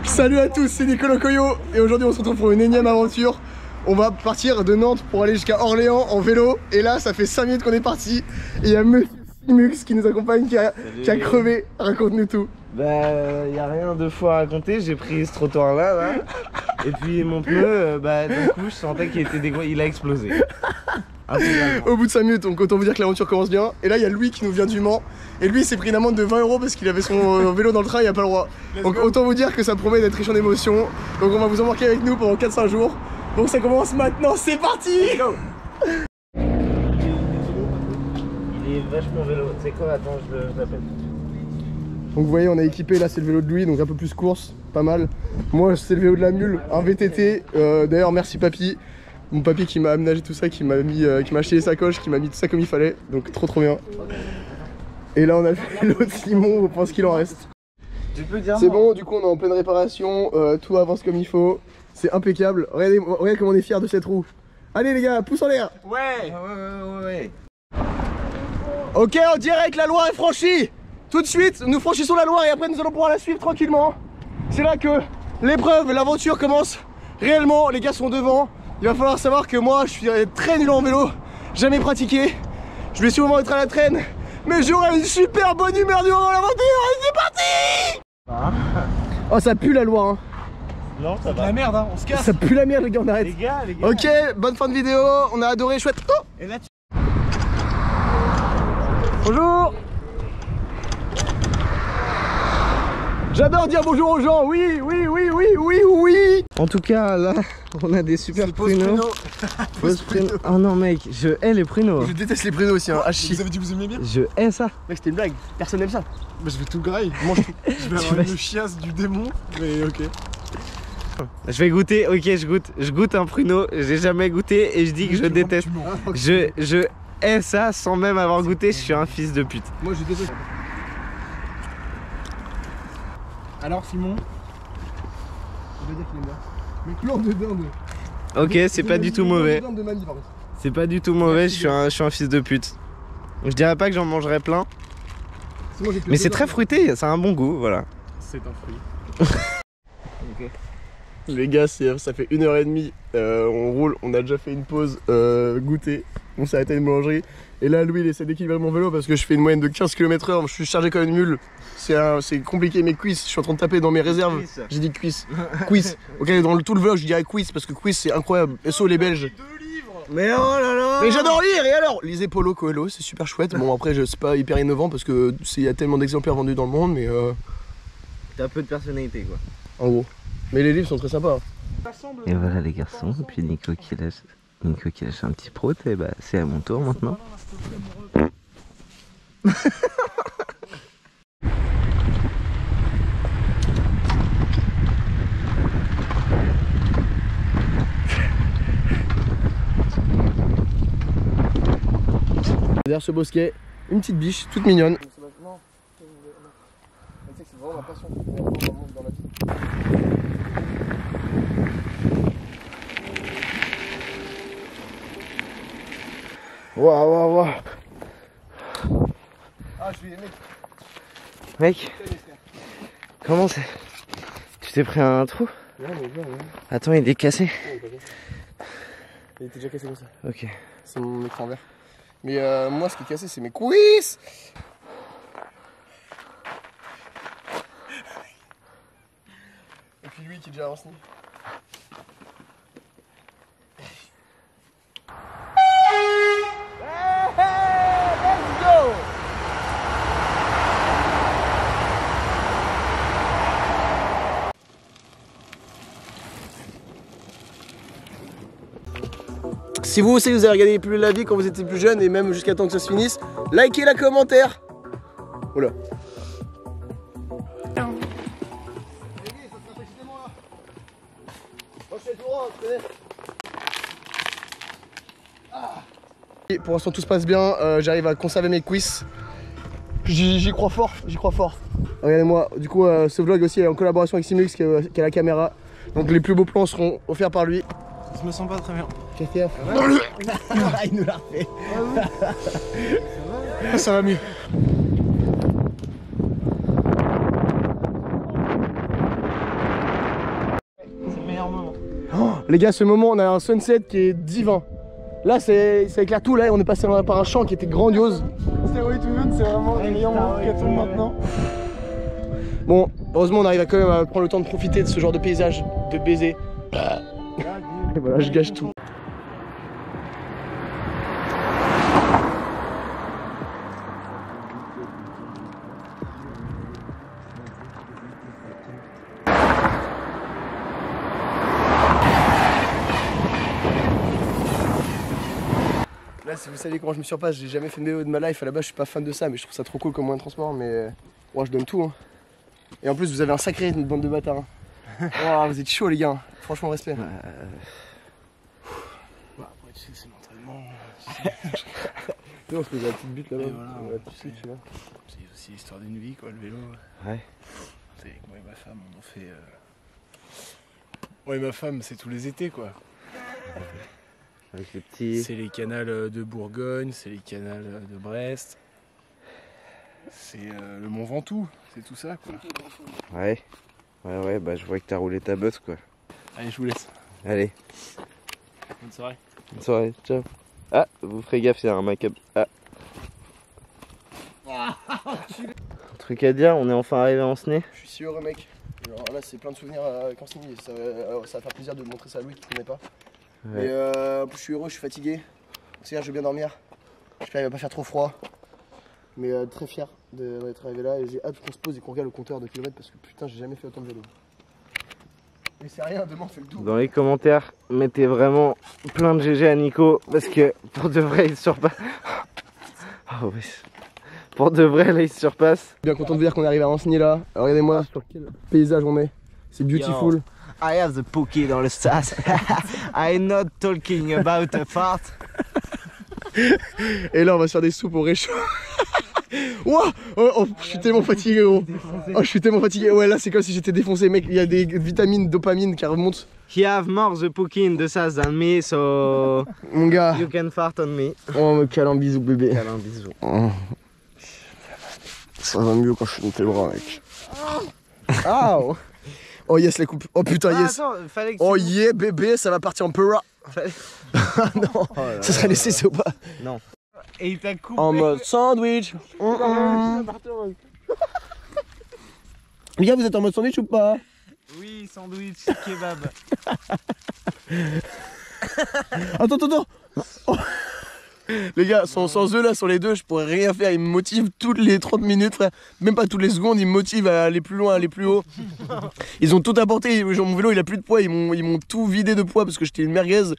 Salut à tous, c'est Nicolas Coyo et aujourd'hui on se retrouve pour une énième aventure. On va partir de Nantes pour aller jusqu'à Orléans en vélo. Et là ça fait 5 minutes qu'on est parti. Et il y a Monsieur Simux qui nous accompagne qui a crevé. Raconte-nous tout. Bah y a rien de fou à raconter, j'ai pris ce trottoir là. Et puis mon pneu, d'un coup je sentais qu'il était il a explosé. Au bout de 5 minutes, donc autant vous dire que l'aventure commence bien. Et là il y a Louis qui nous vient du Mans. Et lui il s'est pris une amende de 20 € parce qu'il avait son vélo dans le train, il a pas le droit. Donc autant vous dire que ça promet d'être riche en émotions. Donc on va vous embarquer avec nous pendant 4-5 jours. Donc ça commence maintenant, c'est parti. Il est vachement vélo, c'est quoi? Attends, je l'appelle. Donc vous voyez on a équipé, là c'est le vélo de Louis, donc un peu plus course, pas mal. Moi c'est le vélo de la mule, un VTT, d'ailleurs merci papy. Mon papy qui m'a aménagé tout ça, qui m'a acheté les sacoches, qui m'a mis tout ça comme il fallait, donc trop bien. Et là on a le vélo de Simon, on pense qu'il en reste. C'est bon, du coup on est en pleine réparation, tout avance comme il faut, c'est impeccable. Regardez comme on est fiers de cette roue. Allez les gars, pouce en l'air. Ouais. Ok, on dirait que la Loire est franchie. Tout de suite, nous franchissons la Loire et après nous allons pouvoir la suivre tranquillement. C'est là que l'épreuve, l'aventure commence réellement, les gars sont devant. Il va falloir savoir que moi je suis très nul en vélo, jamais pratiqué. Je vais sûrement être à la traîne, mais j'aurai une super bonne humeur durant l'aventure. C'est parti. Oh ça pue la Loire hein. Non ça va. La merde hein, on se casse. Ça pue la merde les gars, on arrête. Les gars. Ok, bonne fin de vidéo, on a adoré, chouette. Oh Et là, bonjour. J'adore dire bonjour aux gens, oui. en tout cas là, on a des super pruneaux. Oh non mec, je hais les pruneaux. Je déteste les pruneaux aussi, hein, à chier. Vous avez dit que vous aimiez bien? Je hais ça. Mec c'était une blague, personne n'aime ça. Bah je vais tout grailler. Mange tout. Je vais avoir une chiasse du démon, mais ok. Je vais goûter, ok je goûte un pruneau, j'ai jamais goûté et je dis que je déteste. Je hais ça sans même avoir goûté, je suis un fils de pute. Moi je déteste. Alors Simon, je vais dire qu'il aime bien. Mais plan de dinde. Ok, c'est pas du tout mauvais. De Mani, par contre. C'est pas du tout mauvais, je suis un fils de pute. Je dirais pas que j'en mangerai plein. Mais c'est très fruité, ça a un bon goût, voilà. c'est un fruit. Ok. Les gars, ça fait 1h30, on roule, on a déjà fait une pause goûter. On s'est arrêté à une boulangerie. Et là, Louis, il essaie d'équilibrer mon vélo parce que je fais une moyenne de 15 km/h. Je suis chargé comme une mule. C'est compliqué, mes cuisses. Je suis en train de taper dans mes réserves. J'ai dit cuisses. Cuisses. Ok, dans tout le vlog, je dirais cuisses parce que cuisses, c'est incroyable. SO les Belges. Mais oh là là. Mais j'adore lire, et alors lisez Paulo Coelho, c'est super chouette. Bon, après, c'est pas hyper innovant parce que il y a tellement d'exemplaires vendus dans le monde, mais. T'as un peu de personnalité quoi. En gros. Mais les livres sont très sympas. Et voilà les garçons, et puis Nico qui lâche un petit prot, et bah c'est à mon tour maintenant. Derrière ce bosquet, une petite biche toute mignonne. C'est vraiment ma passion. Waouh. Ah, je suis mec. Mec, comment c'est? Tu t'es pris un trou? Ouais. Attends, il est cassé. Il était déjà cassé comme ça. Ok. C'est mon écran vert. Mais moi, ce qui est cassé, c'est mes cuisses. Et puis lui qui est déjà avancé. Si vous aussi vous avez regardé plus la vie quand vous étiez plus jeune et même jusqu'à temps que ça se finisse, likez la commentaire. Oula. Et pour l'instant tout se passe bien, j'arrive à conserver mes cuisses. J'y crois fort, Regardez-moi, du coup ce vlog aussi est en collaboration avec Simux qui a la caméra. Donc les plus beaux plans seront offerts par lui. Je me sens pas très bien. Qu'est-ce qu'il y a? Il nous l'a refait. Ça va mieux. Les gars, ce moment, on a un sunset qui est divin. Là, c'est éclair tout. Là, on est passé par un champ qui était grandiose. Stairway to Heaven, c'est vraiment le meilleur moment qui tombe maintenant. Bon, heureusement, on arrive quand même à prendre le temps de profiter de ce genre de paysage, de baiser. Et voilà, je gâche tout. Là, si vous savez comment je me surpasse, j'ai jamais fait de vélo de ma life. À la base, je suis pas fan de ça, mais je trouve ça trop cool comme moyen de transport. Mais ouais, je donne tout. Hein. Et en plus, vous avez un sacré une bande de bâtards. Hein. Oh, vous êtes chaud, les gars. Franchement, respect. Bah, après, tu sais, c'est l'entraînement. Non, on se pose la petite butte là-bas. Voilà, tu sais, tu vois. C'est aussi l'histoire d'une vie, quoi, le vélo. Ouais. C'est moi et ma femme, on en fait. Moi et ma femme, c'est tous les étés, quoi. Avec les petits. C'est les canals de Bourgogne, c'est les canals de Brest. C'est le Mont Ventoux, c'est tout ça, quoi. Ouais. Ouais, bah je vois que t'as roulé ta bosse, quoi. Allez, je vous laisse. Allez, Bonne soirée. bonne soirée, ciao. Ah, vous ferez gaffe, il y a un macabre. Ah. Un truc à dire, on est enfin arrivé en Sné. Je suis si heureux, mec. Alors là, c'est plein de souvenirs avec Anceny. Ça va faire plaisir de montrer ça à Louis qui ne connaît pas. Ouais. Et en plus, je suis heureux, je suis fatigué. C'est je vais bien dormir. J'espère qu'il va pas faire trop froid. Mais très fier d'être arrivé là. Et j'ai hâte qu'on se pose et qu'on regarde le compteur de kilomètres parce que putain, j'ai jamais fait autant de vélo. Mais c'est rien, demain on fait le double. Dans les commentaires, mettez vraiment plein de GG à Nico parce que pour de vrai il se surpasse. Oh oui. Pour de vrai là il se surpasse. Bien content de vous dire qu'on est arrivé à Anceny là. Alors, regardez-moi sur quel paysage on est. C'est beautiful. Yo, I have the pookie dans le sas. I'm not talking about a fart. Et là on va se faire des soupes au réchaud. Ouah, oh, je suis tellement fatigué, gros. Oh, je suis tellement fatigué. Ouais, là c'est comme si j'étais défoncé, mec. Il y a des vitamines, dopamine qui remontent. He have more the pookie in the sas than me, so Mon gars. you can fart on me. Oh, me cale un bisou, bébé. Câlin, bisous. Oh. Ça va mieux quand je suis dans tes bras, mec. Oh. Oh yes, la coupe. Oh putain, yes. Attends, fallait que Oh tu... yeah, bébé, ça va partir en pera. Fallait... Non, Oh là ça serait là. laissé ou pas? Non. Et il t'a coupé. En mode sandwich. Les gars, vous êtes en mode sandwich ou pas? Oui, sandwich, kebab. Attends. Oh. Les gars, sans eux là, sur les deux, je pourrais rien faire. Ils me motivent toutes les 30 minutes, frère. Même pas toutes les secondes, ils me motivent à aller plus loin, à aller plus haut. Ils ont tout apporté. Genre, mon vélo, il a plus de poids. Ils m'ont tout vidé de poids parce que j'étais une merguez.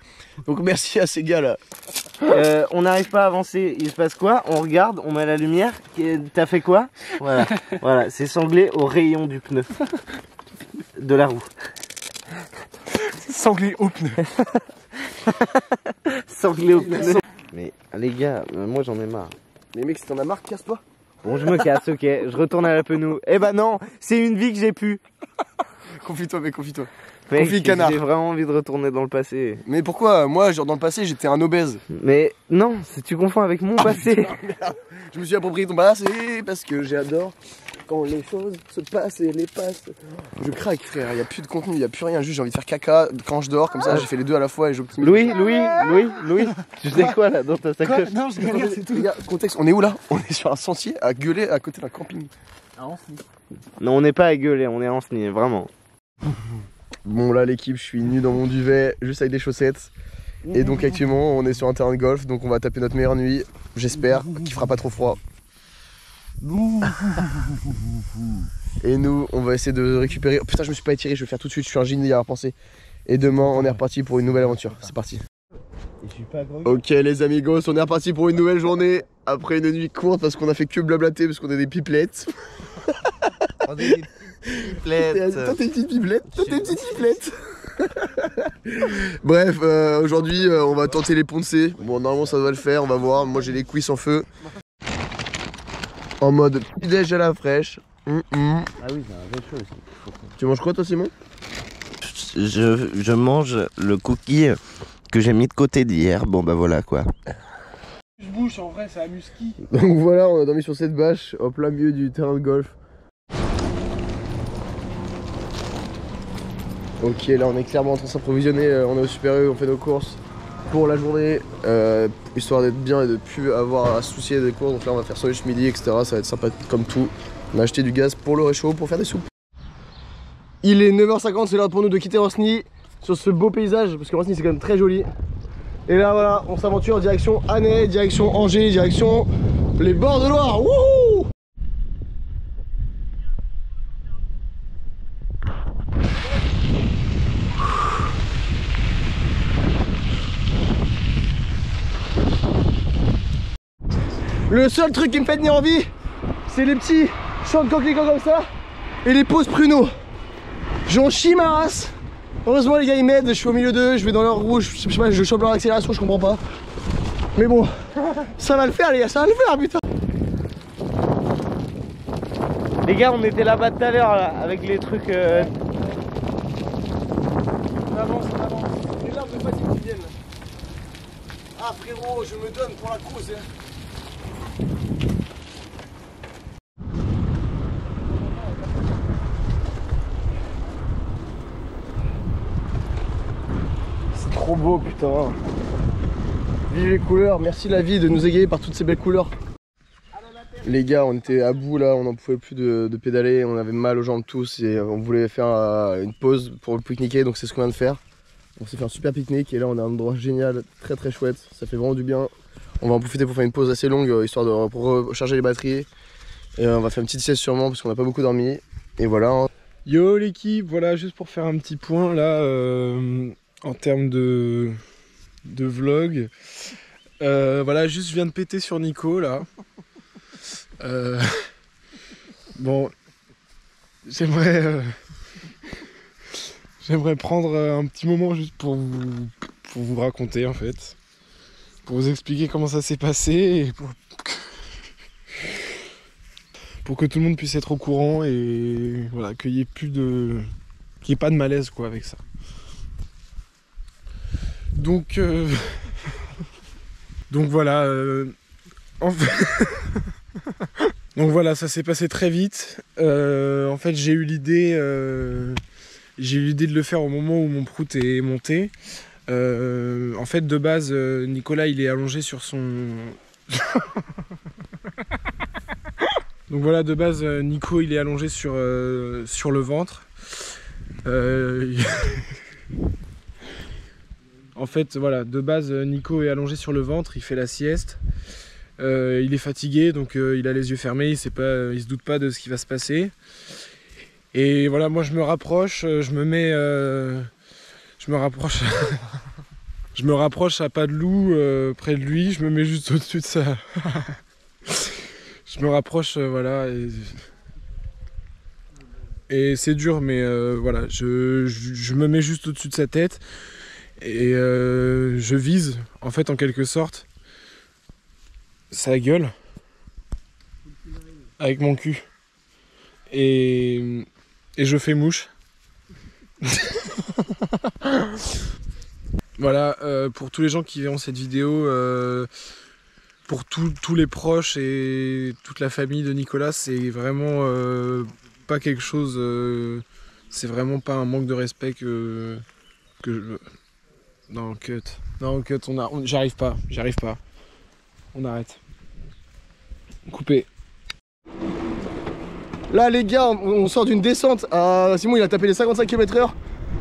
Donc merci à ces gars là. On n'arrive pas à avancer, il se passe quoi? On regarde, on met la lumière. T'as fait quoi? Voilà, voilà, c'est sanglé au rayon du pneu. De la roue. Sanglé au pneu. Sanglé au pneu. Mais les gars, moi j'en ai marre. Mais mec, si t'en as marre, casse-toi. Bon, je me casse, ok, je retourne à la penou. Eh ben non, c'est une vie que j'ai pu. Confie-toi, mec, confie-toi. Mec, Confie, canard. j'ai vraiment envie de retourner dans le passé. Mais pourquoi? Moi, genre dans le passé, j'étais un obèse. Mais non, si tu confonds avec mon passé. Je me suis approprié ton passé parce que j'adore quand les choses se passent et les passent. Je craque, frère. Il y a plus de contenu, il y a plus rien. Juste, j'ai envie de faire caca quand je dors. Comme ça, j'ai fait les deux à la fois et j'optimise. Louis, tu sais quoi là dans ta sacoche? Non, je galère, c'est tout. Les gars, contexte, on est où là? On est sur un sentier à gueuler à côté d'un camping. Non, on n'est pas à gueuler, on est en Sné, vraiment. Bon, là, l'équipe, je suis nu dans mon duvet, juste avec des chaussettes. Et donc, actuellement, on est sur un terrain de golf. Donc, on va taper notre meilleure nuit. J'espère qu'il fera pas trop froid. Et nous, on va essayer de récupérer. Oh, putain, je me suis pas étiré, je vais faire tout de suite. Je suis un génie à avoir pensé. Et demain, on est reparti pour une nouvelle aventure. C'est parti. Ok, les amigos, on est reparti pour une nouvelle journée. Après une nuit courte parce qu'on a fait que blablater parce qu'on est des pipelettes. On est des pipelettes. Toi, t'es une petite pipelette. Toi, t'es une petite pipelette. Bref, aujourd'hui, on va tenter les ponts de C. Bon, normalement, ça doit le faire. On va voir. Moi, j'ai les cuisses en feu. En mode petit déj à la fraîche. Ah oui, c'est un vrai chose. Tu manges quoi, toi, Simon? Je mange le cookie que j'ai mis de côté d'hier. Bon bah voilà quoi. Je bouge, en vrai, ça amuse qui? Donc voilà, on a dormi sur cette bâche en plein milieu du terrain de golf. Ok, là on est clairement en train de s'approvisionner, on est au Super U, on fait nos courses pour la journée, histoire d'être bien et de plus avoir à se soucier des courses. Donc là on va faire sandwich midi, etc. Ça va être sympa comme tout. On a acheté du gaz pour le réchaud, pour faire des soupes. Il est 9h50, c'est l'heure pour nous de quitter Rosny sur ce beau paysage, parce que Rosny c'est quand même très joli. Et là voilà, on s'aventure direction Annay, direction Angers, direction les bords de Loire. Wouhou! Le seul truc qui me fait tenir en vie, c'est les petits champs de coquelicots comme ça et les pauses pruneaux. J'en chie ma race. Heureusement les gars ils m'aident, je suis au milieu d'eux, je vais dans leur roue, je sais pas, je chope leur accélération, je comprends pas. Mais bon, ça va le faire les gars, ça va le faire putain. Les gars, on était là-bas tout à l'heure là, avec les trucs. On avance, on avance. Les larmes de fatigue qui viennent. Ah frérot, je me donne pour la cause. C'est trop beau putain. Vive les couleurs, merci la vie de nous égayer par toutes ces belles couleurs. Les gars, on était à bout là, on n'en pouvait plus de pédaler, on avait mal aux jambes tous et on voulait faire une pause pour pique-niquer, donc c'est ce qu'on vient de faire. On s'est fait un super pique-nique et là on a un endroit génial, très très chouette, ça fait vraiment du bien. On va en profiter pour faire une pause assez longue, histoire de recharger les batteries. Et on va faire une petite sieste sûrement parce qu'on n'a pas beaucoup dormi. Et voilà. Yo l'équipe, voilà juste pour faire un petit point là en termes de vlog. Voilà, juste je viens de péter sur Nico là. Bon, j'aimerais prendre un petit moment juste pour vous raconter en fait, pour vous expliquer comment ça s'est passé et pour que tout le monde puisse être au courant et voilà, qu'il n'y ait plus de, qu'il n'y ait pas de malaise quoi avec ça. Donc voilà, en fait donc voilà, ça s'est passé très vite. En fait, j'ai eu l'idée de le faire au moment où mon prout est monté. En fait, de base, Nicolas, il est allongé sur son... Donc voilà, de base, Nico, il est allongé sur le ventre. En fait, voilà, de base, Nico est allongé sur le ventre, il fait la sieste. Il est fatigué, donc il a les yeux fermés, il se doute pas de ce qui va se passer. Et voilà, moi je me rapproche, je me rapproche à pas de loup près de lui, je me mets juste au-dessus de ça. Je me rapproche, voilà. Et c'est dur, mais voilà, je me mets juste au-dessus de sa tête. Et je vise, en fait, en quelque sorte, sa gueule avec mon cul. Et je fais mouche. Voilà, pour tous les gens qui verront cette vidéo, pour tous les proches et toute la famille de Nicolas, c'est vraiment pas quelque chose, c'est vraiment pas un manque de respect que je... Non, cut. Non, cut, j'arrive pas. On arrête. Coupé. Là les gars, on sort d'une descente. Simon il a tapé les 55 km/h.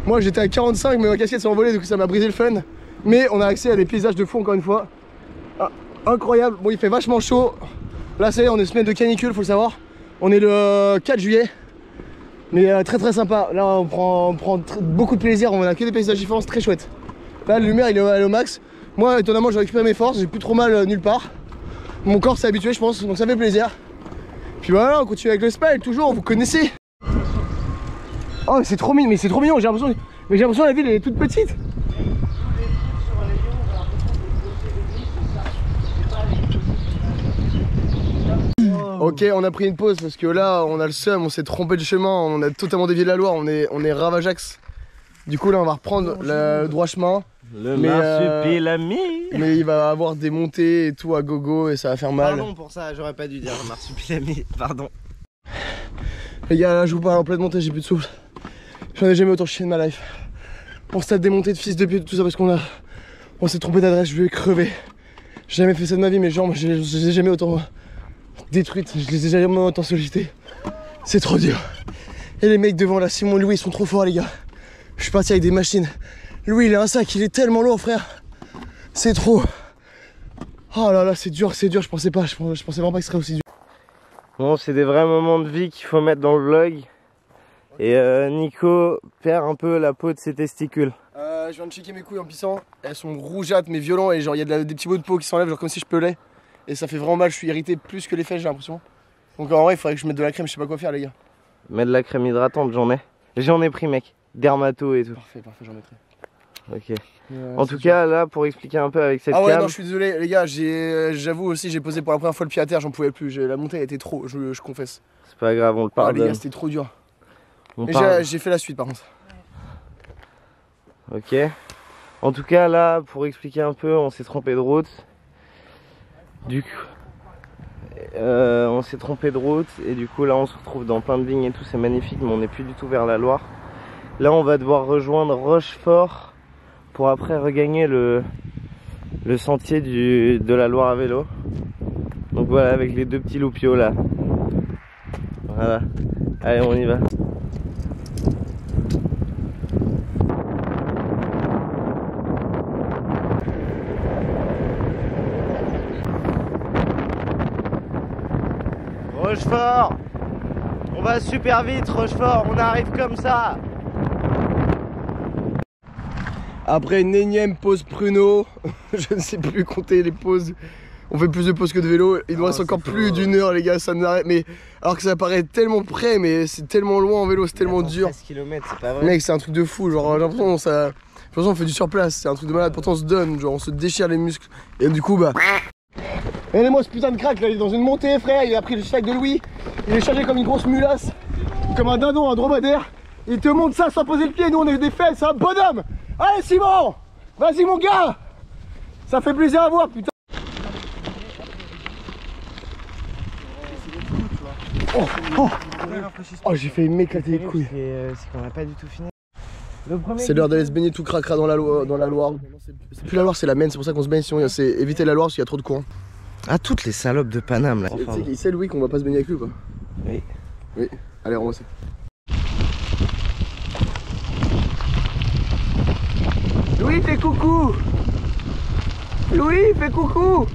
Moi j'étais à 45 mais ma casquette s'est envolée, donc ça m'a brisé le fun. Mais on a accès à des paysages de fou encore une fois. Incroyable. Bon, il fait vachement chaud. Là ça y est, on est semaine de canicule, faut le savoir. On est le 4 juillet. Mais très très sympa. Là on prend beaucoup de plaisir, on a que des paysages différents, c'est très chouette. Là la lumière il est au max. Moi étonnamment j'ai récupéré mes forces, j'ai plus trop mal nulle part. Mon corps s'est habitué je pense, donc ça fait plaisir. Puis voilà, on continue avec le smile, toujours, vous connaissez. Oh mais c'est trop mignon, j'ai l'impression que la ville elle est toute petite. Ok, on a pris une pause parce que là on a le seum, on s'est trompé de chemin, on a totalement dévié de la Loire, on est Ravajax. Du coup là on va reprendre le droit chemin. Le marsupilami. Mais il va avoir des montées et tout à gogo et ça va faire mal. Pardon pour ça, j'aurais pas dû dire marsupilami, pardon. Les gars là je vous parle en pleine montée, j'ai plus de souffle. J'en ai jamais autant chié de ma life. On s'est démonté de fils de pute, tout ça parce on s'est trompé d'adresse, je vais crever. J'ai jamais fait ça de ma vie, mes jambes, je les ai jamais autant détruites, je les ai jamais autant sollicitées. C'est trop dur. Et les mecs devant là, Simon et Louis, ils sont trop forts les gars. Je suis parti avec des machines. Louis il a un sac, il est tellement lourd frère. C'est trop. Oh là là, c'est dur, je pensais pas, je pensais vraiment pas que ce serait aussi dur. Bon, c'est des vrais moments de vie qu'il faut mettre dans le vlog. Et Nico perd un peu la peau de ses testicules. Je viens de checker mes couilles en pissant, elles sont rougeâtres mais violents et genre il y a des petits bouts de peau qui s'enlèvent genre comme si je pelais. Et ça fait vraiment mal, je suis irrité plus que les fesses j'ai l'impression. Donc en vrai il faudrait que je mette de la crème, je sais pas quoi faire les gars. Mets de la crème hydratante, j'en ai pris mec, dermato et tout. Parfait, j'en mettrai. Ok. En tout cas là pour expliquer un peu avec cette Ah ouais cam... non je suis désolé les gars, j'avoue aussi j'ai posé pour la première fois le pied à terre, j'en pouvais plus, la montée elle était trop, je confesse. C'est pas grave, on le Ah pardonne. les gars c'était trop dur. Et j'ai fait la suite par contre. Ok. En tout cas là pour expliquer un peu on s'est trompé de route. Du coup on s'est trompé de route et du coup là on se retrouve dans plein de vignes et tout, c'est magnifique mais on n'est plus du tout vers la Loire. Là on va devoir rejoindre Rochefort pour après regagner le sentier de la Loire à vélo. Donc voilà avec les deux petits loupiaux là. Voilà. Allez on y va. Rochefort, on va super vite Rochefort, on arrive comme ça. Après une énième pause pruneau, je ne sais plus compter les pauses. On fait plus de pauses que de vélo, il nous reste encore plus d'une heure les gars, ça n'arrête. Mais alors que ça paraît tellement près, mais c'est tellement loin en vélo, c'est tellement dur. 13 km, c'est pas vrai. Mec c'est un truc de fou, genre j'ai l'impression on fait du surplace, c'est un truc de malade, pourtant on se donne, genre on se déchire les muscles. Et du coup bah... Regardez-moi ce putain de crack là, il est dans une montée frère, il a pris le sac de Louis, il est chargé comme une grosse mulasse, comme un dindon, un dromadaire. Il te montre ça sans poser le pied, nous on est des fesses, un bonhomme. Allez Simon, vas-y mon gars, ça fait plaisir à voir putain. Oh j'ai failli m'éclater les couilles. C'est qu'on n'a pas du tout fini. C'est l'heure d'aller se baigner tout cracra dans la Loire. C'est plus la Loire, c'est la Maine, c'est pour ça qu'on se baigne, sinon c'est éviter la Loire parce qu'il y a trop de courant. Ah toutes les salopes de Paname là. Enfin, il sait Louis qu'on va pas se baigner avec lui ou pas? Oui. Oui, allez on va ça. Louis fais coucou. Louis fais coucou.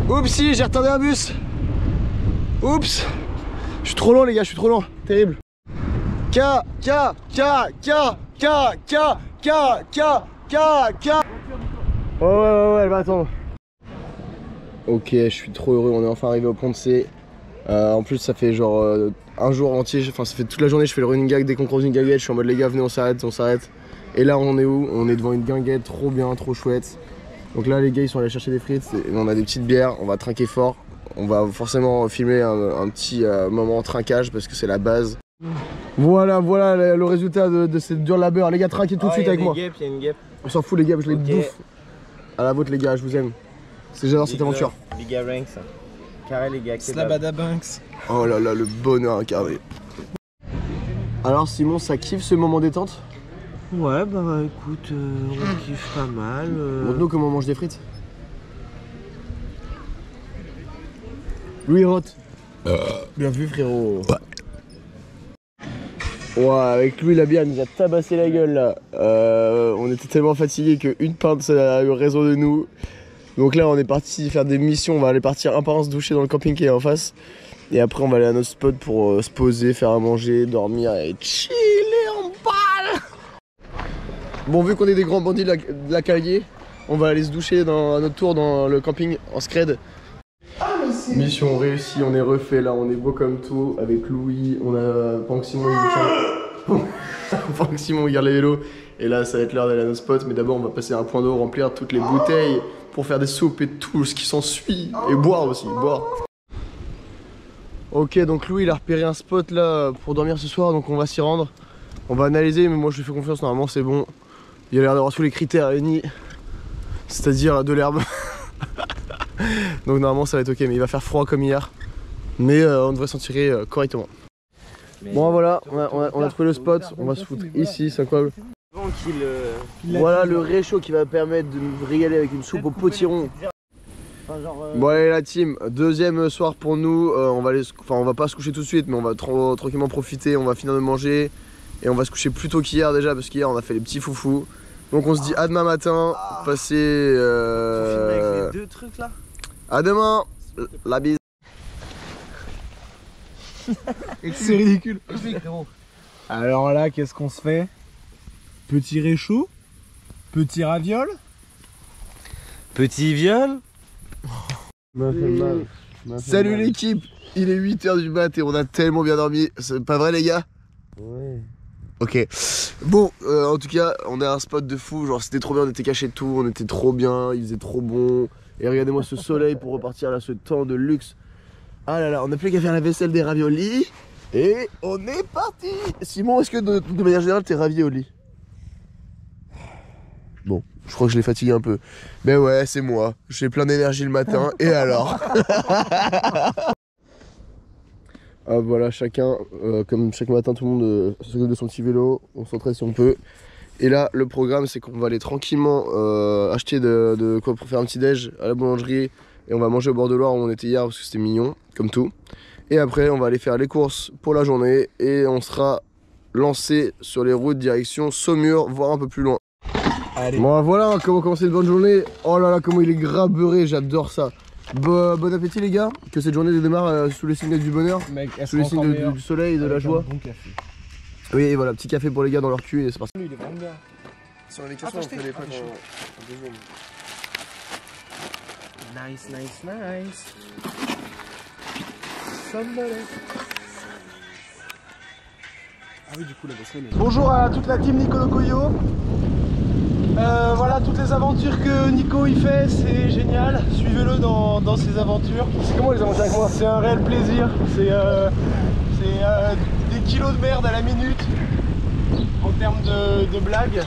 Oupsie, j'ai retardé un bus. Oups. Je suis trop lent les gars, je suis trop lent, terrible. Ouais, elle va attendre. Ok, je suis trop heureux, on est enfin arrivé au pont de C. En plus ça fait genre un jour entier, enfin ça fait toute la journée je fais le running gag, dès qu'on croise une guinguette je suis en mode les gars venez on s'arrête. Et là on est où? On est devant une guinguette, trop bien, trop chouette. Donc là les gars ils sont allés chercher des frites, et on a des petites bières, on va trinquer fort. On va forcément filmer un petit moment trinquage parce que c'est la base. Voilà le résultat de cette dure labeur. Les gars trinquez tout de suite avec moi. Il y a une guêpe. On s'en fout les gars, je les bouffe. À la vôtre les gars, je vous aime. J'adore cette aventure. Liga Ranks. Carré les gars. Slabadabanks. Oh là là, le bonheur incarné. Alors Simon, ça kiffe ce moment détente? Ouais bah écoute, on kiffe pas mal. Montre-nous comment on mange des frites. Louis Roth. Bien vu frérot. Ouais, avec Louis la bière il nous a tabassé la gueule là. On était tellement fatigués qu'une pinte ça a eu raison de nous. Donc là on est parti faire des missions, on va aller partir un par un se doucher dans le camping qui est en face. Et après on va aller à notre spot pour se poser, faire à manger, dormir et chiller en balle. Bon vu qu'on est des grands bandits de la Calier, on va aller se doucher à notre tour dans le camping en scred. Mission réussie, on est refait là, on est beau comme tout avec Louis, on a Pank Simon Pank Simon regarde les vélos et là ça va être l'heure d'aller à notre spot mais d'abord on va passer à un point d'eau, remplir toutes les bouteilles pour faire des soupes et tout ce qui s'ensuit et boire aussi, boire. Ok donc Louis il a repéré un spot là pour dormir ce soir donc on va s'y rendre. On va analyser mais moi je lui fais confiance, normalement c'est bon. Il a l'air d'avoir tous les critères réunis, c'est-à-dire de l'herbe. Donc normalement ça va être ok mais il va faire froid comme hier. Mais on devrait s'en tirer correctement. Bon voilà, on a trouvé le spot, on va se foutre ici, c'est incroyable. Voilà le réchaud qui va permettre de nous régaler avec une soupe au potiron. Bon allez la team, deuxième soir pour nous, on va pas se coucher tout de suite mais on va tranquillement profiter, on va finir de manger et on va se coucher plus tôt qu'hier déjà parce qu'hier on a fait les petits foufous. Donc on se dit à demain matin, passer avec les deux trucs là. À demain, la bise. C'est ridicule. Alors là, qu'est-ce qu'on se fait? Petit réchaud, petit raviol, Petit viol. Salut l'équipe, il est 8 h du mat et on a tellement bien dormi, c'est pas vrai les gars? Ouais. Ok, bon, en tout cas, on est à un spot de fou, genre c'était trop bien, on était cachés de tout, on était trop bien, il faisait trop bon. Et regardez-moi ce soleil pour repartir là, ce temps de luxe. Ah là là, on n'a plus qu'à faire la vaisselle des raviolis. Et on est parti. Simon, est-ce que de manière générale t'es ravioli? Bon, je crois que je l'ai fatigué un peu. Mais ouais, c'est moi, j'ai plein d'énergie le matin, et alors? Ah, voilà, chacun, comme chaque matin, tout le monde s'occupe de son petit vélo, on s'entraîne si on peut. Et là, le programme, c'est qu'on va aller tranquillement acheter de quoi pour faire un petit déj à la boulangerie. Et on va manger au bord de Loire où on était hier parce que c'était mignon, comme tout. Et après, on va aller faire les courses pour la journée. Et on sera lancé sur les routes direction Saumur, voire un peu plus loin. Allez. Bon, voilà comment commencer une bonne journée. Oh là là, comment il est grabeuré, j'adore ça. Bon appétit les gars, que cette journée démarre sous les signes du bonheur, mec, sous les signes du soleil et de la joie. Bon café. Oui, et voilà, petit café pour les gars dans leur cul et c'est parti. Lui, il est vraiment bien. Si on avait question, on ferait les pâtes en 2 secondes. Nice, nice, nice. Somebody. Ah oui, du coup, la vaisselle. Bonjour à toute la team Nicolo Coyo. Voilà toutes les aventures que Nico il fait, c'est génial. Suivez-le dans ses aventures. C'est comment les aventures avec moi? C'est un réel plaisir. C'est des kilos de merde à la minute en termes de blagues.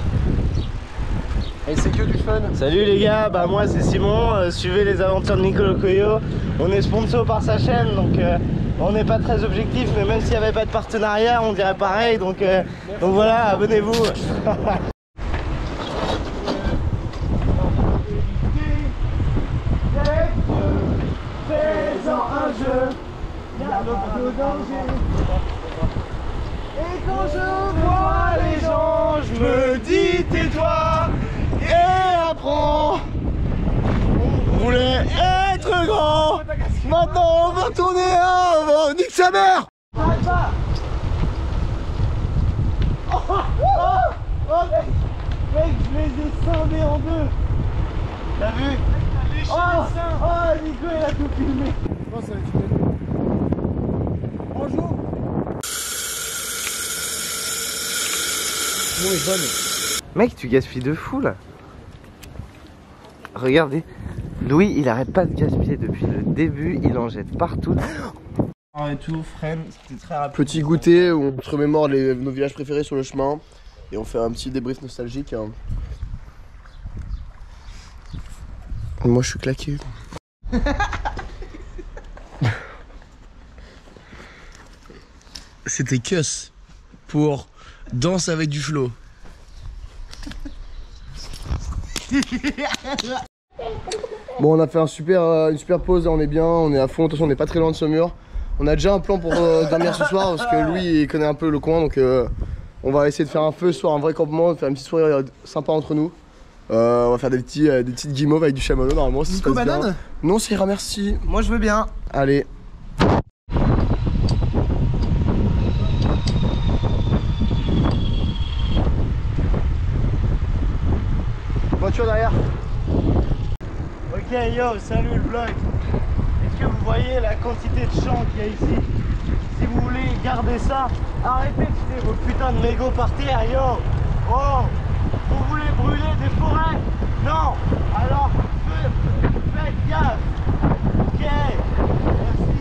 Et c'est que du fun. Salut les gars, bah moi c'est Simon, suivez les aventures de Nicolo Coyo. On est sponsor par sa chaîne donc on n'est pas très objectif, mais même s'il n'y avait pas de partenariat on dirait pareil donc voilà, abonnez-vous. Et quand je vois les gens, je me dis tais-toi et apprends. On voulait être grand, maintenant on va tourner avant, nique sa mère. Oh mec, je les ai scindés en deux. T'as vu? Oh, Nico il a tout filmé. Non, ça va être une... Bonjour. Bon, est bonne. Mec, tu gaspilles de fou là. Regardez, Louis il arrête pas de gaspiller depuis le début, il en jette partout. Et tout, freine, c'était très rapide. Petit goûter où on se remémore nos villages préférés sur le chemin et on fait un petit débrief nostalgique. Hein. Moi je suis claqué. C'était Kuss pour Danse avec du flow. Bon, on a fait une super pause, là, on est bien, on est à fond, attention on n'est pas très loin de Saumur. On a déjà un plan pour dormir ce soir parce que lui il connaît un peu le coin donc on va essayer de faire un feu ce soir, un vrai campement, de faire une petite soirée sympa entre nous. On va faire des petites guimauves avec du chamallow normalement si ça se passe bien. Banane? Non, ça ira, merci. Moi je veux bien. Allez. Voiture derrière. Ok yo, salut le vlog. Est-ce que vous voyez la quantité de champs qu'il y a ici? Si vous voulez garder ça, arrêtez de jeter vos putains de mégots par terre yo. Oh, vous voulez brûler des forêts? Non. Alors faites gaffe. Ok, merci.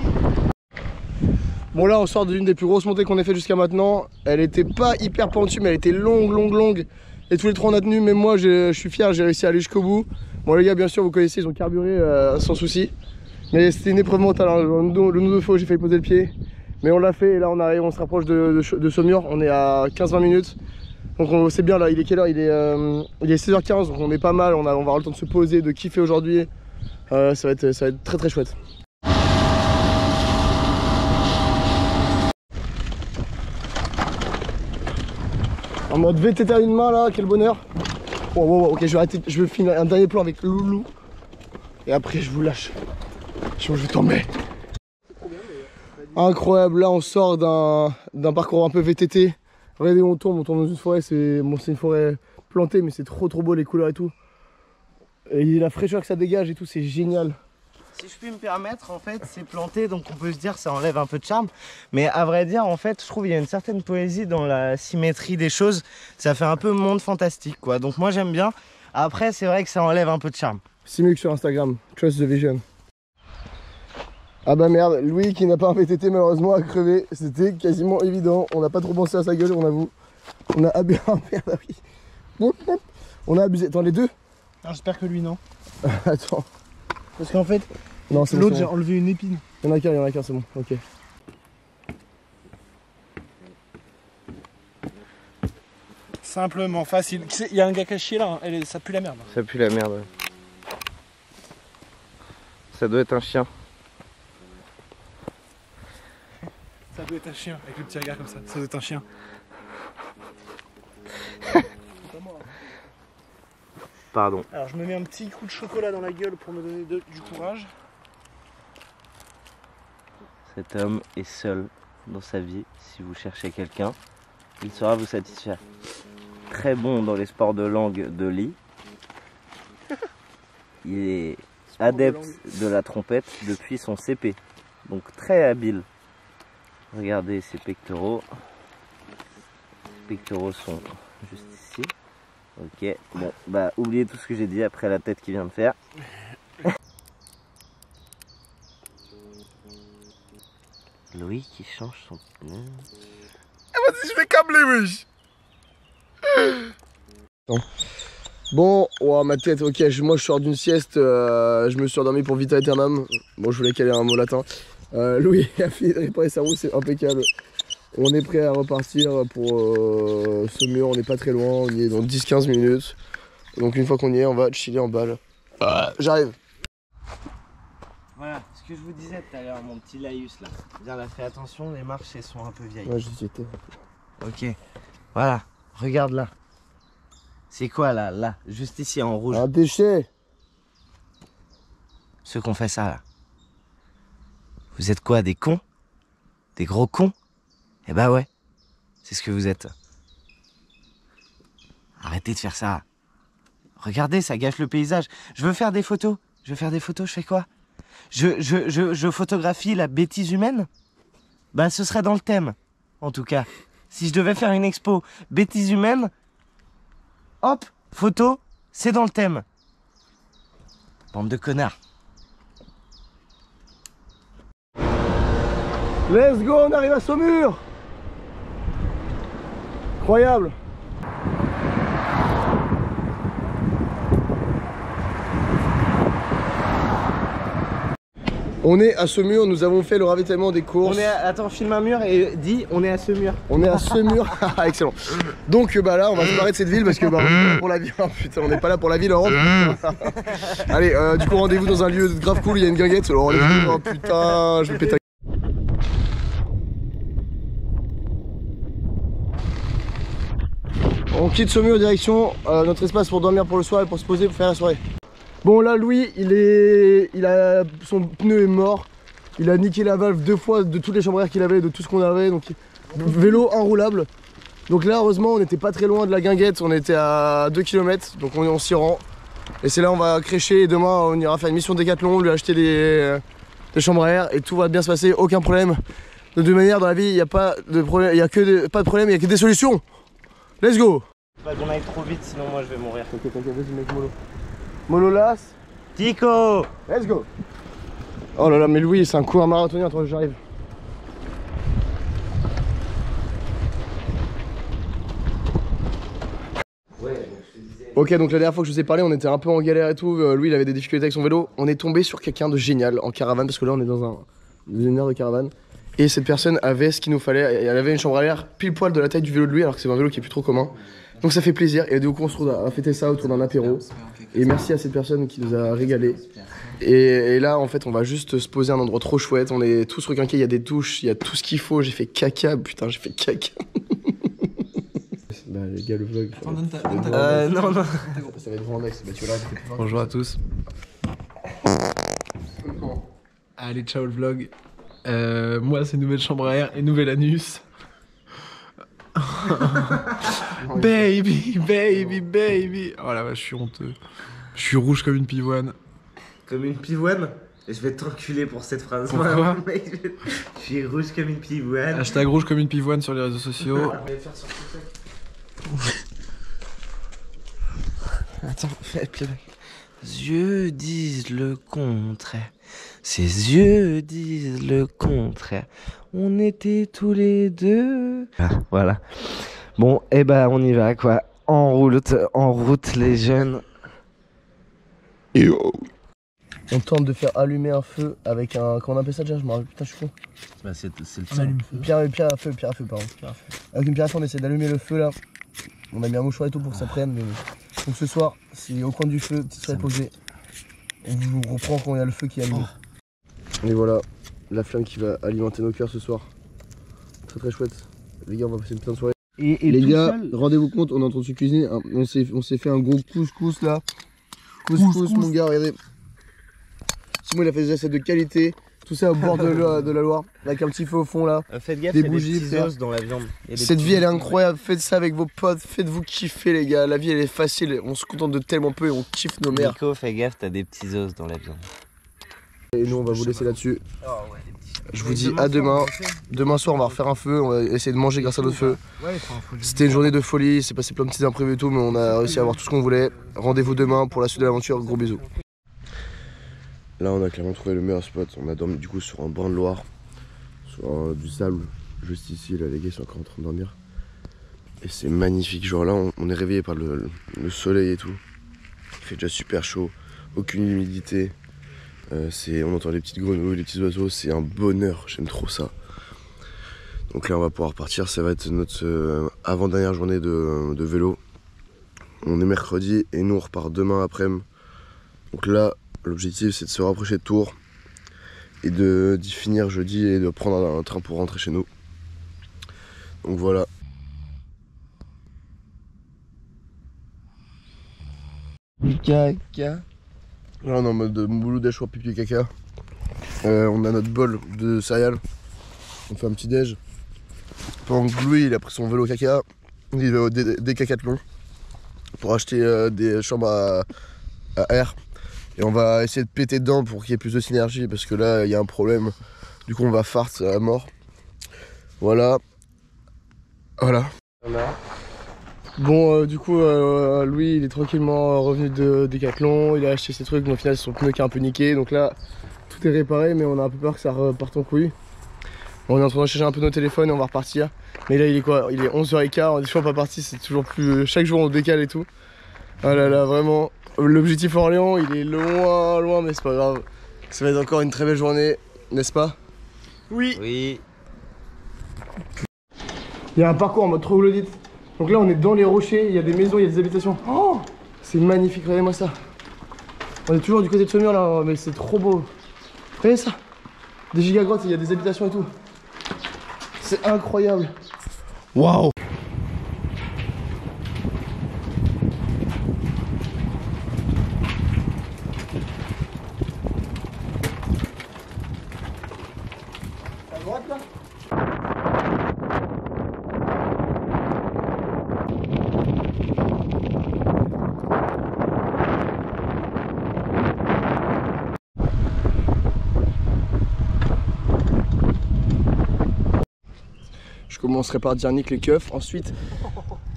Bon là on sort d'une des plus grosses montées qu'on ait fait jusqu'à maintenant. Elle était pas hyper pentue mais elle était longue. Et tous les trois on a tenu, même moi je suis fier, j'ai réussi à aller jusqu'au bout. Bon les gars bien sûr vous connaissez, ils ont carburé sans souci. Mais c'était une épreuve mentale, hein. Le nombre de fois où j'ai failli poser le pied. Mais on l'a fait et là on arrive, on se rapproche de Saumur, on est à 15-20 minutes. Donc c'est bien là, il est quelle heure? Il est 16h15, donc on est pas mal, on va avoir le temps de se poser, de kiffer aujourd'hui. Ça va être très très chouette. En mode VTT à une main là, quel bonheur. Oh, ok, je vais arrêter, je vais finir un dernier plan avec le loulou. Et après je vous lâche. Je vais tomber. Incroyable, là on sort d'un parcours un peu VTT. Regardez, on tombe dans une forêt, c'est une forêt plantée, mais c'est trop beau les couleurs et tout. Et la fraîcheur que ça dégage et tout, c'est génial. Si je puis me permettre, en fait, c'est planté, donc on peut se dire que ça enlève un peu de charme. Mais à vrai dire, en fait, je trouve qu'il y a une certaine poésie dans la symétrie des choses. Ça fait un peu monde fantastique, quoi. Donc moi, j'aime bien. Après, c'est vrai que ça enlève un peu de charme. Simuk sur Instagram, Trust the Vision. Ah bah merde, Louis qui n'a pas un VTT malheureusement a crevé. C'était quasiment évident. On n'a pas trop pensé à sa gueule, on avoue. On a abusé. Merde, oui. On a abusé. Attends, les deux? J'espère que lui, non. Attends. Parce qu'en fait, l'autre, bon, j'ai enlevé une épine. Il y en a qu'un, c'est bon. Ok. Simplement, facile. Il y a un gars caché là, hein. Ça pue la merde. Ça pue la merde. Ça doit être un chien. Ça doit être un chien, avec le petit regard comme ça. Ça doit être un chien. Pardon. Alors je me mets un petit coup de chocolat dans la gueule pour me donner du courage. Cet homme est seul dans sa vie. Si vous cherchez quelqu'un, il saura vous satisfaire. Très bon dans les sports de langue de lit. Il est adepte de la trompette depuis son CP. Donc très habile. Regardez ses pectoraux. Les pectoraux sont juste ici. Ok, bon, bah oubliez tout ce que j'ai dit après la tête qu'il vient de faire. Louis qui change son pneu. Ah vas-y, je vais câbler, wesh. Bon, oh, ma tête, ok, moi je sors d'une sieste, je me suis endormi pour Vita Aeternam. Bon, je voulais caler un mot latin. Louis a fini de réparer sa roue, c'est impeccable. On est prêt à repartir pour Saumur, on n'est pas très loin, on y est dans 10-15 minutes. Donc une fois qu'on y est, on va chiller en balle. J'arrive. Voilà, ce que je vous disais tout à l'heure, mon petit laïus là. Bien là, fais attention, les marches elles sont un peu vieilles. Ouais, j'y étais. Ok, voilà, regarde là. C'est quoi là, là, juste ici en rouge? Un déchet. Ceux qu'on fait ça là. Vous êtes quoi, des cons? Des gros cons? Eh bah ouais, c'est ce que vous êtes. Arrêtez de faire ça. Regardez, ça gâche le paysage. Je veux faire des photos. Je fais quoi? Je photographie la bêtise humaine? Bah ce serait dans le thème, en tout cas. Si je devais faire une expo bêtise humaine, hop, photo, c'est dans le thème. Bande de connards. Let's go, on arrive à Saumur. Incroyable. On est à Saumur, nous avons fait le ravitaillement des courses. Attends, filme un mur et dis on est à Saumur. On est à Saumur, excellent. Donc bah là on va se barrer de cette ville parce que bah on est pas là pour la ville, oh, putain on n'est pas là pour la ville Europe. Allez, du coup rendez-vous dans un lieu grave cool, il y a une guinguette. Alors, oh putain, je vais péter. On quitte Saumur direction notre espace pour dormir pour le soir et pour se poser pour faire la soirée. Bon là Louis son pneu est mort. Il a niqué la valve 2 fois de toutes les chambres à air qu'il avait, de tout ce qu'on avait. Donc vélo enroulable. Donc là heureusement on n'était pas très loin de la guinguette, on était à 2 km. Donc on s'y rend. Et c'est là on va crécher et demain on ira faire une mission Décathlon, lui acheter des chambres à air et tout va bien se passer, aucun problème. De toute manière dans la vie il n'y a pas de problème, il y a que des solutions. Let's go. Pas qu'on aille trop vite sinon moi je vais mourir. Ok, t'inquiète, vas-y mec, mollo. Mollo las. Tico. Let's go. Oh là là, mais Louis, c'est un coureur marathonien, toi, j'arrive. Ok, donc la dernière fois que je vous ai parlé, on était un peu en galère et tout. Louis, il avait des difficultés avec son vélo. On est tombé sur quelqu'un de génial en caravane, parce que là, on est dans une aire de caravane. Et cette personne avait ce qu'il nous fallait. Elle avait une chambre à l'air pile poil de la taille du vélo de lui, alors que c'est un vélo qui est plus trop commun. Donc ça fait plaisir. Et du coup, on se retrouve à fêter ça autour d'un apéro. Et merci à cette personne qui nous a régalé. Et là, en fait, on va juste se poser à un endroit trop chouette. On est tous requinqués. Il y a des douches, il y a tout ce qu'il faut. J'ai fait caca. Putain, j'ai fait caca. Bah, les gars, le vlog. Non. Ça va être grand max. Bah, tu vas là, Bonjour à tous. Allez, ciao le vlog. Moi, c'est nouvelle chambre à air et nouvel anus. Baby. Oh la vache, je suis honteux. Je suis rouge comme une pivoine. Comme une pivoine? Je vais t'enculer pour cette phrase. Pourquoi? Je suis rouge comme une pivoine. Hashtag rouge comme une pivoine sur les réseaux sociaux. Attends, fais pied. Yeux disent le contraire. Ses yeux disent le contraire. On était tous les deux. Ah, voilà. Bon, et bah on y va quoi. En route les jeunes. Yo. On tente de faire allumer un feu avec un. Comment on appelle ça déjà? Je me rappelle. Putain, je suis con. Bah c'est le Pierre à feu, pardon. Avec une pierre à feu, on essaie d'allumer le feu là. On a mis un mouchoir et tout pour que ça prenne. Mais... Donc ce soir, c'est au coin du feu, petit serait posé. On vous reprend quand il y a le feu qui allume. Et voilà, la flamme qui va alimenter nos cœurs ce soir. Très très chouette. Les gars, on va passer une putain de soirée. Et les gars, rendez-vous compte, on est en train de se cuisiner. On s'est fait un gros couscous là. Couscous, mon gars, regardez. Simon, il a fait des assiettes de qualité. Tout ça au bord de la Loire, avec un petit feu au fond là. Faites gaffe, des il y a bougies, des petits os dans la viande. Cette vie elle est incroyable, faites ça avec vos potes, faites-vous kiffer les gars. La vie elle est facile, on se contente de tellement peu et on kiffe nos mères. Nico, fais gaffe, t'as des petits os dans la viande. Et nous on va vous laisser là-dessus. Je vous dis à demain. Demain soir on va refaire un feu, on va essayer de manger grâce à notre feu. C'était une journée de folie, c'est passé plein de petits imprévus et tout, mais on a réussi à avoir tout ce qu'on voulait. Rendez-vous demain pour la suite de l'aventure, gros bisous. Là on a clairement trouvé le meilleur spot, on a dormi du coup sur un brin de Loire, sur du sable, juste ici, là les gars sont encore en train de dormir. Et c'est magnifique, genre là on est réveillé par le soleil et tout. Il fait déjà super chaud, aucune humidité, on entend les petites grenouilles, les petits oiseaux, c'est un bonheur, j'aime trop ça. Donc là on va pouvoir partir, ça va être notre avant-dernière journée de vélo. On est mercredi et nous on repart demain après-midi. Donc là, l'objectif c'est de se rapprocher de Tours et d'y finir jeudi et de prendre un train pour rentrer chez nous. Donc voilà. Caca. Là on est en mode boulot déchoir pipi caca. On a notre bol de céréales. On fait un petit déj. Pendant que Louis il a pris son vélo caca, il va au Décathlon pour acheter des chambres à air. Et on va essayer de péter dedans pour qu'il y ait plus de synergie parce que là il y a un problème. Du coup on va fart à mort. Voilà. Bon du coup Louis il est tranquillement revenu de Décathlon. Il a acheté ses trucs mais au final son pneu qui est un peu niqué. Donc là tout est réparé mais on a un peu peur que ça reparte en couille. On est en train de chercher un peu nos téléphones et on va repartir. Mais là il est quoi? Il est 11h15, on est toujours pas parti, c'est toujours plus. Chaque jour on décale et tout. Ah là là vraiment. L'objectif Orléans il est loin mais c'est pas grave. Ça va être encore une très belle journée, n'est-ce pas? Oui. Oui. Il y a un parcours en mode troglodyte. Donc là on est dans les rochers, il y a des maisons, il y a des habitations. Oh, c'est magnifique, regardez-moi ça. On est toujours du côté de ce mur là, mais c'est trop beau. Regardez ça. Des gigagrottes, il y a des habitations et tout. C'est incroyable. Waouh. À droite là. Je commencerai par dire nique les keufs. Ensuite,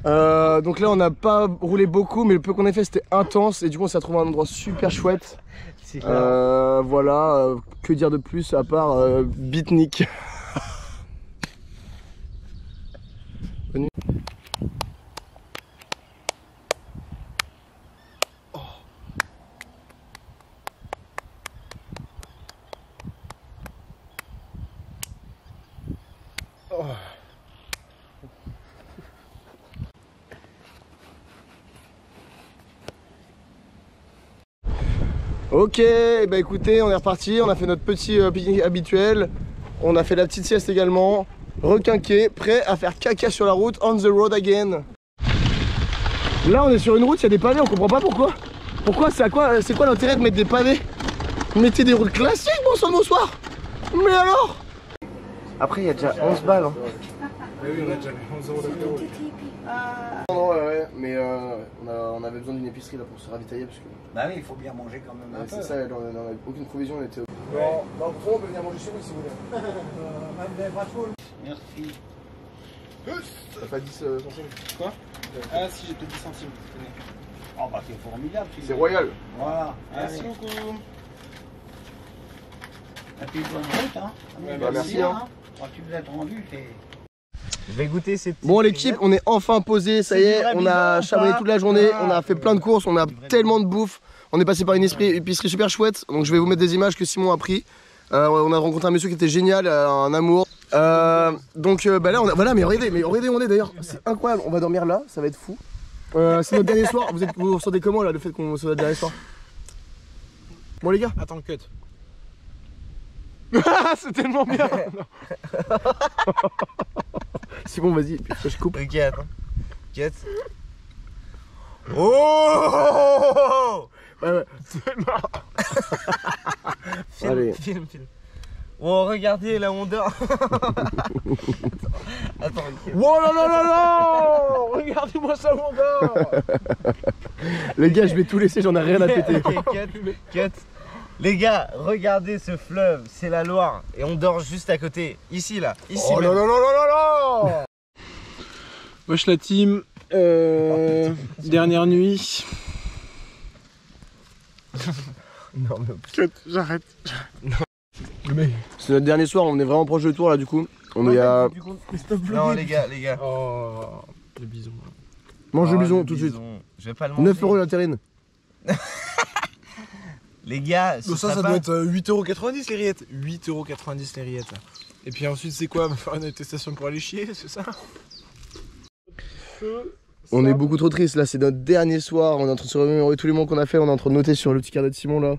donc là on n'a pas roulé beaucoup, mais le peu qu'on a fait c'était intense et du coup on s'est trouvé un endroit super chouette. Voilà, que dire de plus à part beatnik. Ok, bah écoutez, on est reparti, on a fait notre petit pique-nique habituel. On a fait la petite sieste également. Requinqué, prêt à faire caca sur la route, on the road again. Là on est sur une route, il y a des pavés, on comprend pas pourquoi. Pourquoi, c'est quoi l'intérêt de mettre des pavés? Mettez des routes classiques, bonsoir. Mais alors? Après il y a déjà 11 balles hein. Non, ouais, mais on avait besoin d'une épicerie là pour se ravitailler parce que... Bah oui, il faut bien manger quand même un peu. C'est ça, on n'avait aucune provision, on était... Non, on peut venir manger chez nous si vous voulez. Merci. T'as pas 10 centimes? Quoi? Ah si, j'ai peut-être 10 centimes. Oh bah c'est formidable. C'est royal. Voilà. Merci beaucoup. Et puis bonne route hein. Bah, merci hein. Quand tu vous êtes rendu, c'est... Je vais goûter ces petits. Bon l'équipe, on est enfin posé, ça y est, on a charbonné toute la journée, on a fait plein de courses, on a tellement de bouffe. On est passé par une épicerie super chouette, donc je vais vous mettre des images que Simon a pris. On a rencontré un monsieur qui était génial, un amour. Donc bah là, voilà, mais regardez où on est d'ailleurs, c'est incroyable, on va dormir là, ça va être fou. C'est notre dernier soir, vous vous ressentez comment là, le fait qu'on soit notre dernier soir? Bon les gars. Attends le cut. C'est tellement bien. Simon vas-y, je coupe. Ok attends. Cut. Oh Ouais. Allez. Film. Oh regardez là on dort. Attends. Oh là là là là. Regardez-moi ça où on dort. Les gars, je vais tout laisser, j'en ai rien à péter. Ok, cut. Les gars, regardez ce fleuve, c'est la Loire. Et on dort juste à côté. Ici là. Ici Oh là là là là là. Wesh la team. Dernière nuit. Non mais Cut, j'arrête. C'est notre dernier soir, on est vraiment proche de tour là du coup. On est à... non les gars. Oh, le bison. Mange le bison tout de suite. Je vais pas le manger. 9 € la terrine. Les gars, Ça doit être 8,90€ les rillettes. 8,90€ les rillettes. Et puis ensuite c'est quoi? Faire une attestation pour aller chier, c'est ça? On est beaucoup trop triste là, c'est notre dernier soir. On est en train de se remémorer tous les mots qu'on a fait. On est en train de noter sur le petit carnet de Simon là.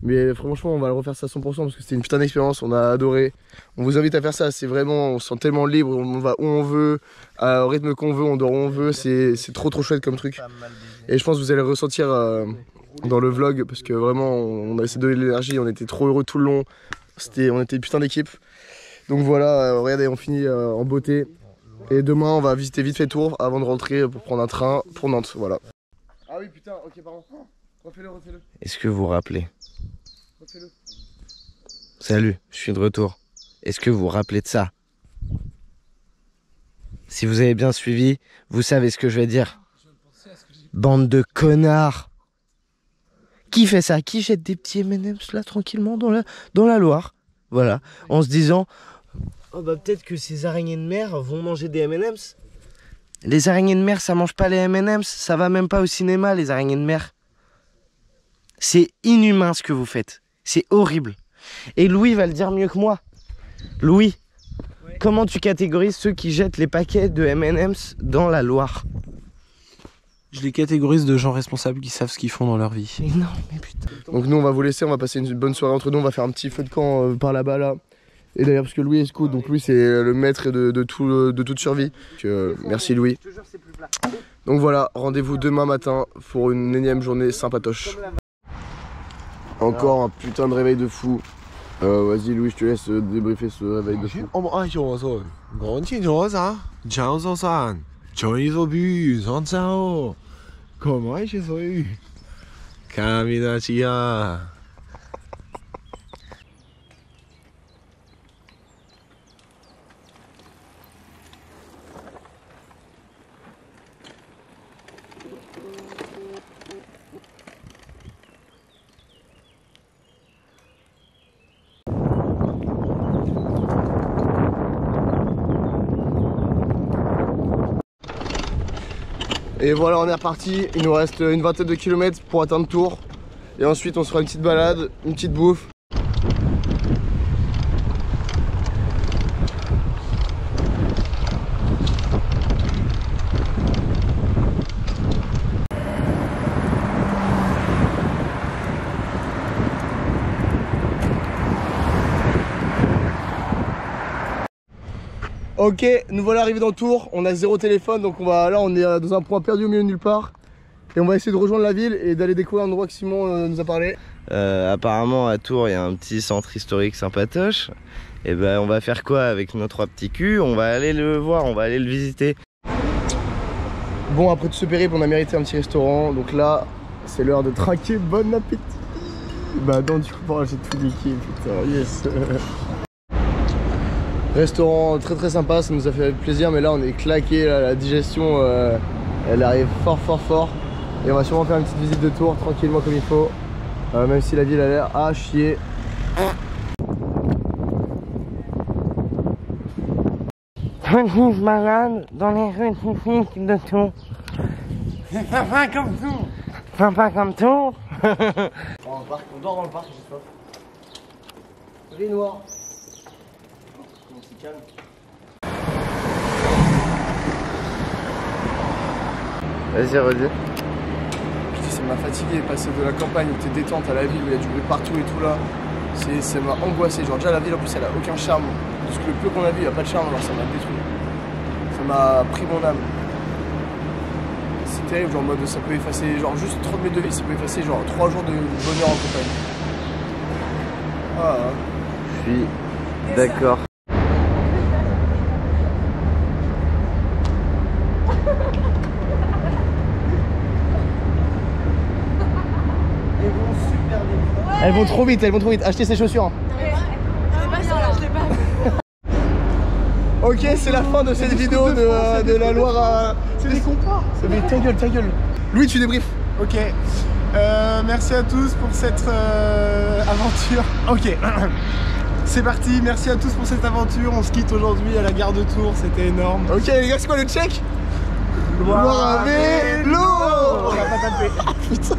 Mais franchement, on va le refaire ça à 100% parce que c'était une putain d'expérience. On a adoré. On vous invite à faire ça. C'est vraiment, on se sent tellement libre. On va où on veut, au rythme qu'on veut, on dort où on veut. C'est trop chouette comme truc. Et je pense que vous allez le ressentir dans le vlog parce que vraiment, on a essayé de donner de l'énergie. On était trop heureux tout le long. On était une putain d'équipe. Donc voilà, regardez, on finit en beauté. Et demain, on va visiter vite fait Tours avant de rentrer pour prendre un train pour Nantes. Voilà. Ah oui, putain, ok, pardon. Refais-le. Est-ce que vous vous rappelez? Refais-le. Salut, je suis de retour. Est-ce que vous vous rappelez de ça? Si vous avez bien suivi, vous savez ce que je vais dire. Bande de connards. Qui fait ça? Qui jette des petits M&M's là tranquillement dans la Loire? Voilà, en se disant... Oh bah peut-être que ces araignées de mer vont manger des M&M's. Les araignées de mer, ça mange pas les M&M's. Ça va même pas au cinéma, les araignées de mer. C'est inhumain ce que vous faites. C'est horrible. Et Louis va le dire mieux que moi. Louis, comment tu catégorises ceux qui jettent les paquets de M&M's dans la Loire? Je les catégorise de gens responsables qui savent ce qu'ils font dans leur vie. Mais non, mais putain. Donc nous, on va vous laisser. On va passer une bonne soirée entre nous. On va faire un petit feu de camp par là-bas là. Et d'ailleurs parce que Louis est scout, donc Louis c'est le maître de toute survie. Donc, merci Louis. Donc voilà, rendez-vous demain matin pour une énième journée sympatoche. Encore un putain de réveil de fou. Vas-y Louis, je te laisse débriefer ce réveil de fou. Et voilà, on est reparti. Il nous reste une vingtaine de kilomètres pour atteindre Tours. Et ensuite, on se fera une petite balade, une petite bouffe. Ok, nous voilà arrivés dans Tours, on a 0 téléphone, donc là on est dans un point perdu au milieu de nulle part. Et on va essayer de rejoindre la ville et d'aller découvrir un endroit que Simon nous a parlé. Apparemment à Tours il y a un petit centre historique sympatoche. Et ben on va faire quoi avec nos 3 petits culs? On va aller le voir, on va aller le visiter. Bon, après tout ce périple, on a mérité un petit restaurant, donc là c'est l'heure de trinquer, bon appétit. Bah non, du coup j'ai tout niqué, putain, yes. Restaurant très très sympa, ça nous a fait plaisir, mais là on est claqué, là, la digestion elle arrive fort. Et on va sûrement faire une petite visite de Tours tranquillement comme il faut, même si la ville a l'air à chier. Petite malade dans les rues typiques de Tours. C'est sympa comme tout. Sympa comme Tours. On dort dans le parc, je sais pas. Les noirs. Comment c'est calme. Vas-y, redis. Putain, ça m'a fatigué, passer de la campagne où t'es détente à la ville où il y a du bruit partout et tout là. Ça m'a angoissé. Genre déjà la ville en plus elle a aucun charme. Parce que le peu qu'on a vu, il n'y a pas de charme, alors ça m'a détruit. Ça m'a pris mon âme. C'est terrible, genre en mode ça peut effacer, genre juste 30 mètres de vie, ça peut effacer genre 3 jours de bonheur en campagne. Ah. Je suis d'accord. Elles vont trop vite, Achetez ces chaussures. Hein. Ok, c'est la fin de cette vidéo de la Loire à... C'est des compas. Mais ta gueule. Louis, tu débriefes. Ok. Merci à tous pour cette aventure. Ok. C'est parti, merci à tous pour cette aventure. On se quitte aujourd'hui à la gare de Tours, c'était énorme. Ok les gars, c'est quoi le check? Loire à vélo. On va pas taper. Putain.